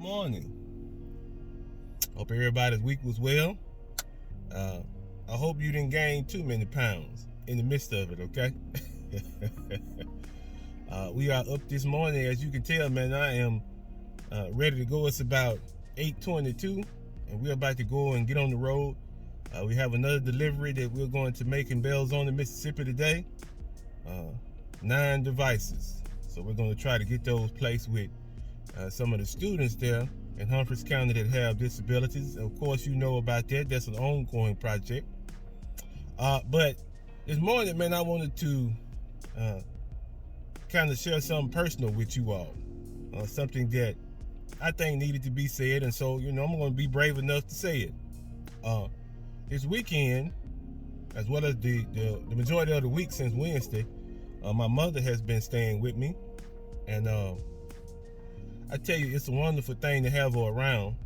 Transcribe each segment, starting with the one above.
morning. Hope everybody's week was well. I hope you didn't gain too many pounds in the midst of it, okay? We are up this morning. As you can tell, man, I am ready to go. It's about 8:22, and we're about to go and get on the road. We have another delivery that we're going to make in Belzoni, Mississippi today. 9 devices. So we're going to try to get those placed with some of the students there in Humphreys County that have disabilities. Of course, you know about that. That's an ongoing project. But this morning, man, I wanted to kind of share something personal with you all. Something that I think needed to be said. And so, I'm going to be brave enough to say it. This weekend, as well as the majority of the week since Wednesday, my mother has been staying with me. And I tell you, it's a wonderful thing to have her around.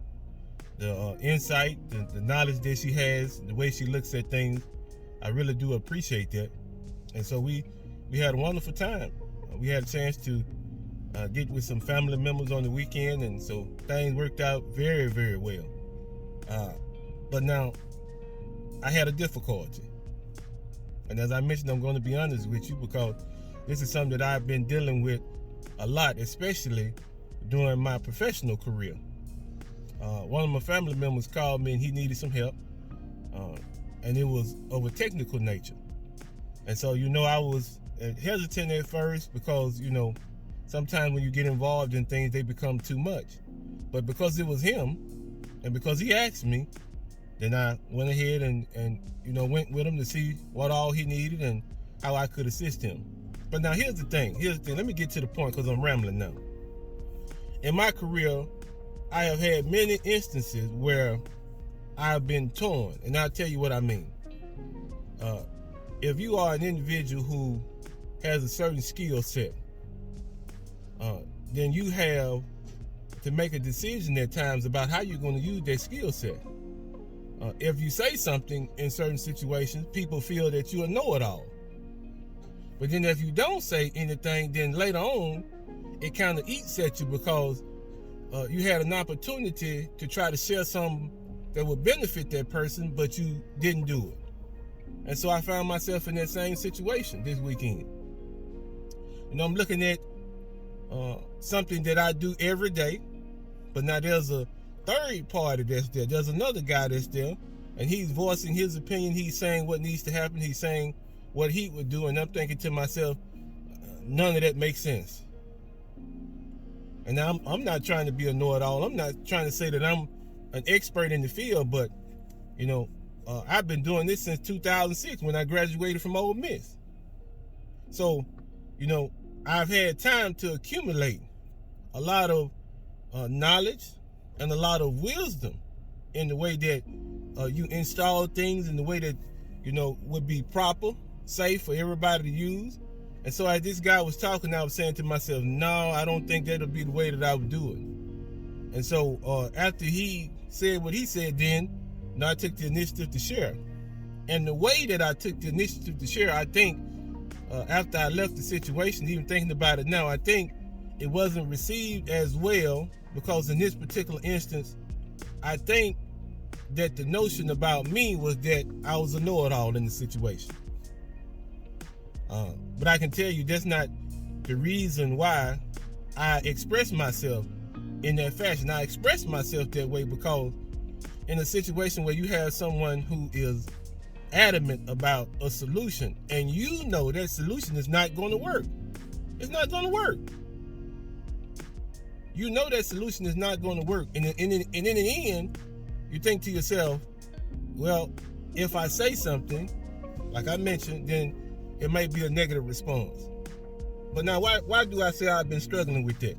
The insight, the knowledge that she has, the way she looks at things, I really do appreciate that. And so we had a wonderful time. We had a chance to get with some family members on the weekend, and so things worked out very, very well. But now, I had a difficulty. And as I mentioned, I'm going to be honest with you because this is something that I've been dealing with a lot, especially during my professional career. One of my family members called me and he needed some help. And it was of a technical nature. And so, I was hesitant at first because, sometimes when you get involved in things, they become too much. But because it was him and because he asked me, then I went ahead and went with him to see what all he needed and how I could assist him. But now here's the thing. Let me get to the point because I'm rambling now. In my career, I have had many instances where I've been torn, and I'll tell you what I mean. If you are an individual who has a certain skill set, then you have to make a decision at times about how you're going to use that skill set. If you say something in certain situations, people feel that you know-it-all. But then if you don't say anything, then later on, it kind of eats at you because you had an opportunity to try to share something that would benefit that person, but you didn't do it. And so I found myself in that same situation this weekend. I'm looking at something that I do every day, but now there's a third party that's there. There's another guy that's there, and he's voicing his opinion. He's saying what needs to happen. He's saying what he would do, and I'm thinking to myself, none of that makes sense. And I'm not trying to be a know-it-all. I'm not trying to say that I'm an expert in the field, but I've been doing this since 2006 when I graduated from Ole Miss. So, I've had time to accumulate a lot of knowledge and a lot of wisdom in the way that you install things in the way that, would be proper, safe for everybody to use. And so as this guy was talking, I was saying to myself, no, I don't think that'll be the way that I would do it. And so after he said what he said, then I took the initiative to share. And the way that I took the initiative to share, I think after I left the situation, even thinking about it now, I think it wasn't received as well because in this particular instance, I think that the notion about me was that I was a know-it-all in the situation. But I can tell you that's not the reason why I express myself in that fashion. I express myself that way because in a situation where you have someone who is adamant about a solution and that solution is not going to work. It's not going to work. That solution is not going to work. And in the end, you think to yourself, well, if I say something, like I mentioned, then it might be a negative response. But now, why do I say I've been struggling with that?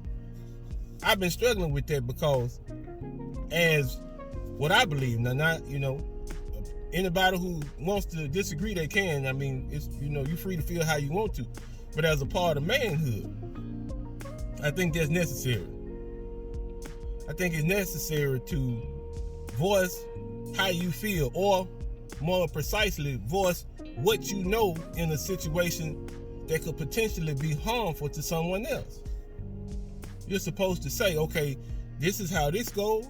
I've been struggling with that because as what I believe, now not, anybody who wants to disagree, they can. I mean, it's, you're free to feel how you want to. But as a part of manhood, I think that's necessary. I think it's necessary to voice how you feel, or more precisely, voice what you know in a situation that could potentially be harmful to someone else. You're supposed to say, okay, this is how this goes.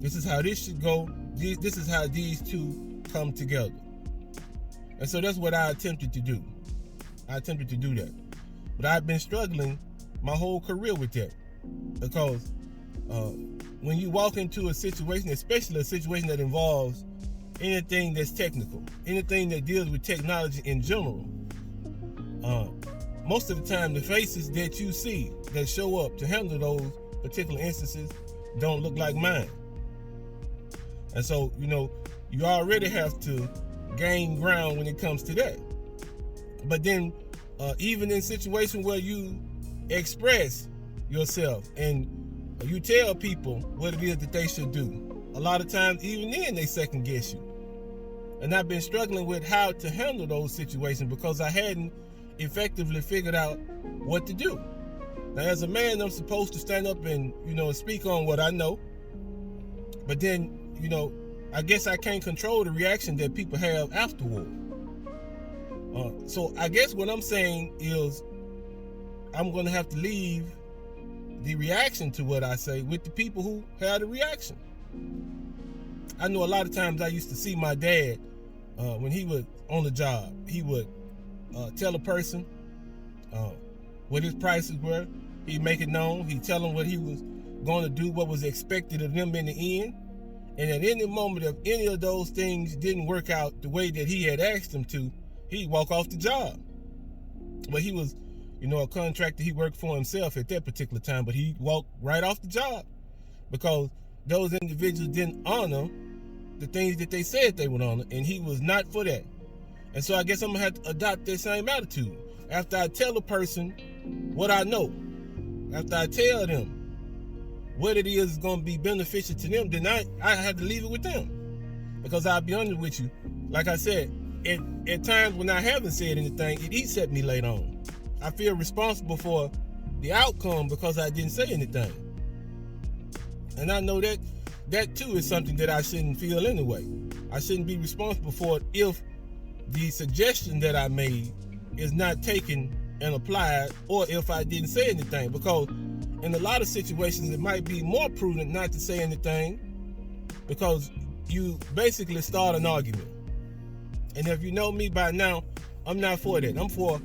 This is how this should go. This is how these two come together. And so that's what I attempted to do. I attempted to do that. But I've been struggling my whole career with that. Because when you walk into a situation, especially a situation that involves anything that's technical, anything that deals with technology in general, most of the time the faces that you see that show up to handle those particular instances don't look like mine. And so, you already have to gain ground when it comes to that. But then, even in situations where you express yourself and you tell people what it is that they should do, a lot of times, even then, they second guess you. And I've been struggling with how to handle those situations because I hadn't effectively figured out what to do. Now, as a man, I'm supposed to stand up and, speak on what I know. But then, I guess I can't control the reaction that people have afterward. So I guess what I'm saying is I'm going to have to leave the reaction to what I say with the people who have the reaction. I know a lot of times I used to see my dad when he was on the job. He would tell a person what his prices were. He'd make it known. He'd tell them what he was going to do, what was expected of them in the end. And at any moment, if any of those things didn't work out the way that he had asked them to, he'd walk off the job. But he was, a contractor. He worked for himself at that particular time, but he walked right off the job because those individuals didn't honor the things that they said they would honor, and he was not for that. And so I guess I'm going to have to adopt that same attitude. After I tell a person what I know, after I tell them what it is going to be beneficial to them, then I have to leave it with them. Because I'll be honest with you, like I said, at times when I haven't said anything, it eats at me later on. I feel responsible for the outcome because I didn't say anything. And I know that too is something that I shouldn't feel anyway. I shouldn't be responsible for it if the suggestion that I made is not taken and applied, or if I didn't say anything, because in a lot of situations it might be more prudent not to say anything because you basically start an argument. And if you know me by now, I'm not for that. I'm for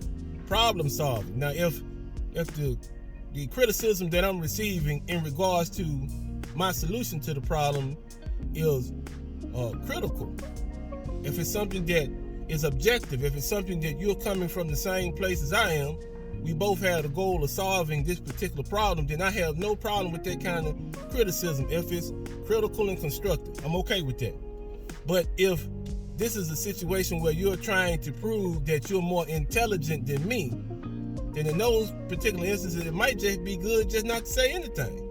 problem solving. Now, if the criticism that I'm receiving in regards to my solution to the problem is critical, if it's something that is objective, if it's something that you're coming from the same place as I am, we both have the goal of solving this particular problem, then I have no problem with that kind of criticism. If it's critical and constructive, I'm okay with that. But if this is a situation where you're trying to prove that you're more intelligent than me, then in those particular instances, it might just be good just not to say anything.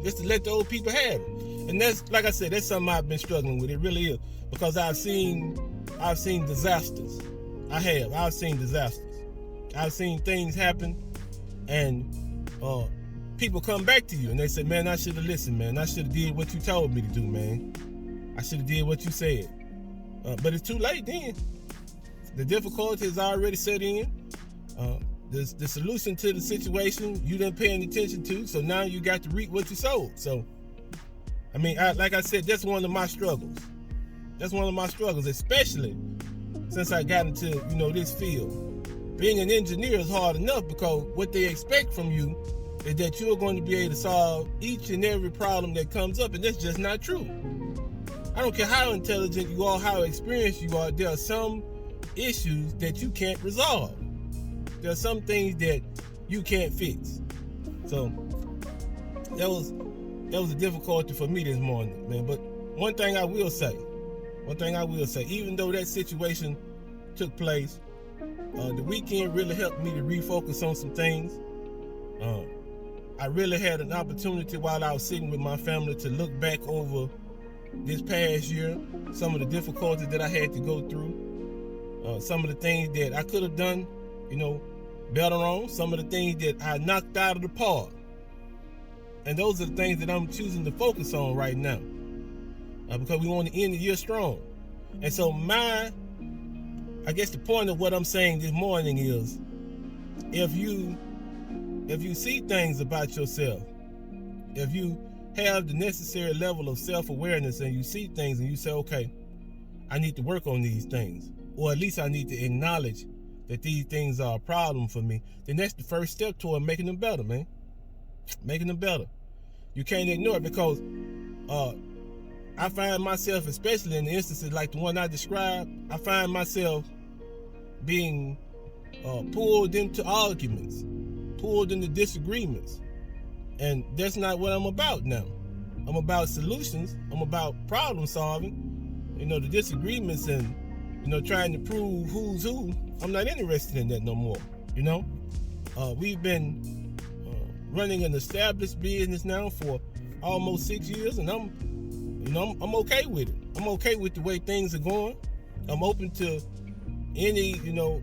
Just to let the old people have it. And that's, like I said, that's something I've been struggling with. It really is. Because I've seen disasters. I've seen disasters. I've seen things happen and people come back to you and they say, man, I should have listened, man. I should have did what you told me to do, man. I should have did what you said. But it's too late then. The difficulty is already set in. The solution to the situation you didn't pay any attention to, so now you got to reap what you sowed. So, I mean, like I said, that's one of my struggles. That's one of my struggles, especially since I got into, this field. Being an engineer is hard enough because what they expect from you is that you're going to be able to solve each and every problem that comes up, and that's just not true. I don't care how intelligent you are, how experienced you are, there are some issues that you can't resolve. There are some things that you can't fix. So that was a difficulty for me this morning, man. But one thing I will say, even though that situation took place, the weekend really helped me to refocus on some things. I really had an opportunity while I was sitting with my family to look back over this past year, some of the difficulties that I had to go through, some of the things that I could have done, better on, some of the things that I knocked out of the park. And those are the things that I'm choosing to focus on right now, because we want to end the year strong. And so I guess the point of what I'm saying this morning is, if you see things about yourself, if you have the necessary level of self-awareness and you see things and you say, okay, I need to work on these things, or at least I need to acknowledge that these things are a problem for me, then that's the first step toward making them better, man. Making them better. You can't ignore it, because I find myself, especially in the instances like the one I described, I find myself being pulled into arguments, pulled into disagreements. And that's not what I'm about now. I'm about solutions. I'm about problem solving. The disagreements and, trying to prove who's who, I'm not interested in that no more. We've been running an established business now for almost 6 years, and I'm okay with it. I'm okay with the way things are going. I'm open to any,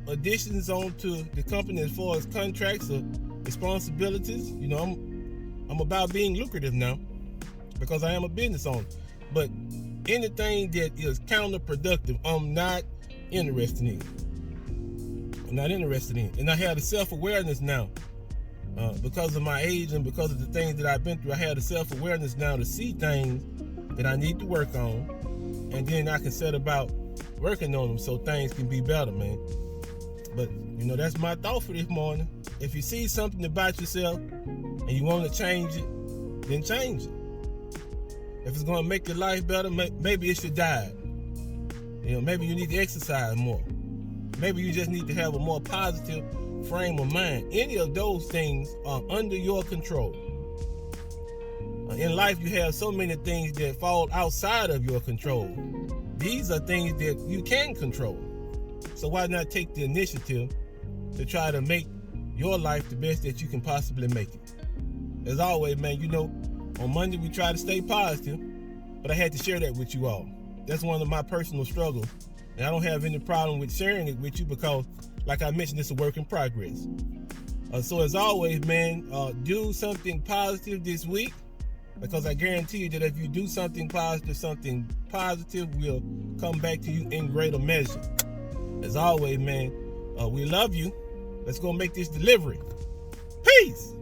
additions onto the company as far as contracts or responsibilities. I'm about being lucrative now because I am a business owner. But anything that is counterproductive, I'm not interested in. And I have the self-awareness now. Because of my age and because of the things that I've been through, I have the self-awareness now to see things that I need to work on. And then I can set about working on them so things can be better, man. But, that's my thought for this morning. If you see something about yourself and you want to change it, then change it. If it's going to make your life better, maybe it's your diet. Maybe you need to exercise more. Maybe you just need to have a more positive frame of mind. Any of those things are under your control. In life, you have so many things that fall outside of your control. These are things that you can control. So why not take the initiative to try to make your life the best that you can possibly make it? As always, man, on Monday we try to stay positive, but I had to share that with you all. That's one of my personal struggles, and I don't have any problem with sharing it with you because, like I mentioned, it's a work in progress. So as always, man, do something positive this week, because I guarantee you that if you do something positive will come back to you in greater measure. As always, man, we love you. Let's go make this delivery. Peace.